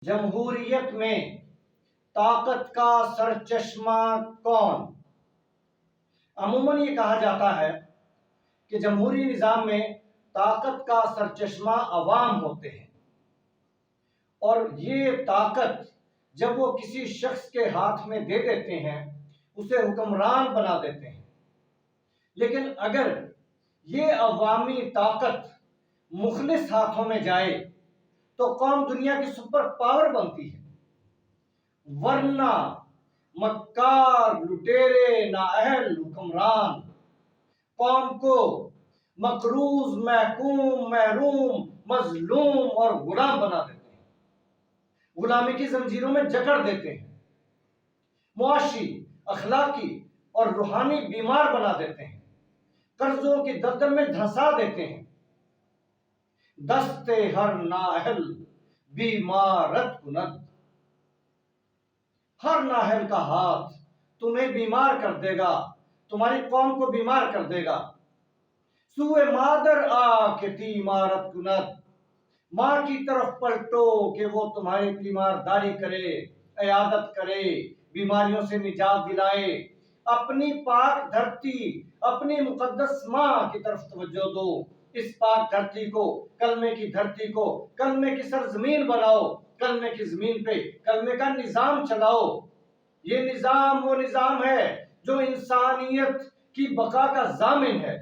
جمہوریت میں طاقت کا سرچشمہ کون؟ عموماً یہ کہا جاتا ہے کہ جمہوری نظام میں طاقت کا سرچشمہ عوام ہوتے ہیں، اور یہ طاقت جب وہ کسی شخص کے ہاتھ میں دے دیتے ہیں اسے حکمران بنا دیتے ہیں۔ لیکن اگر یہ عوامی طاقت مخلص ہاتھوں میں جائے تو قوم دنیا کی سپر پاور بنتی ہے، ورنہ مکار، لٹیرے، نااہل حکمران قوم کو مقروض، محکوم، محروم، مظلوم اور غلام بنا دیتے ہیں، غلامی کی زنجیروں میں جکڑ دیتے ہیں، معاشی، اخلاقی اور روحانی بیمار بنا دیتے ہیں، قرضوں کی دلدل میں دھنسا دیتے ہیں۔ دستے ہر نااہل بیمارت کند، ہر نااہل کا ہاتھ تمہیں بیمار کر دے گا، تمہاری قوم کو بیمار کر دے گا۔ سوئے مادر آ کے تیمارت کند، ماں کی طرف پلٹو کہ وہ تمہاری تیمارداری کرے، عیادت کرے، بیماریوں سے نجات دلائے۔ اپنی پاک دھرتی، اپنی مقدس ماں کی طرف توجہ دو۔ اس پاک دھرتی کو، کلمے کی دھرتی کو، کلمے کی سرزمین بناؤ، کلمے کی زمین پہ کلمے کا نظام چلاؤ۔ یہ نظام وہ نظام ہے جو انسانیت کی بقا کا ضامن ہے۔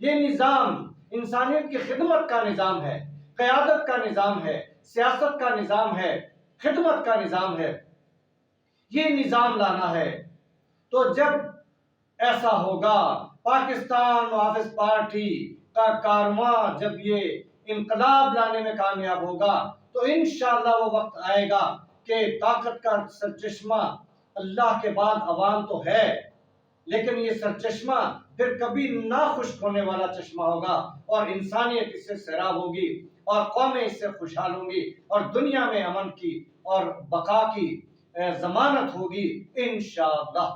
یہ نظام انسانیت کی خدمت کا نظام ہے، قیادت کا نظام ہے، سیاست کا نظام ہے، خدمت کا نظام ہے۔ یہ نظام لانا ہے۔ تو جب ایسا ہوگا، پاکستان محافظ پارٹی کا کارواں جب یہ انقلاب لانے میں کامیاب ہوگا تو انشاءاللہ وہ وقت آئے گا کہ طاقت کا سرچشمہ اللہ کے بعد عوام تو ہے، لیکن یہ سرچشمہ پھر کبھی نہ خشک ہونے والا چشمہ ہوگا، اور انسانیت اس سے سیراب ہوگی، اور قومیں اس سے خوشحال ہوں گی، اور دنیا میں امن کی اور بقا کی ضمانت ہوگی انشاءاللہ۔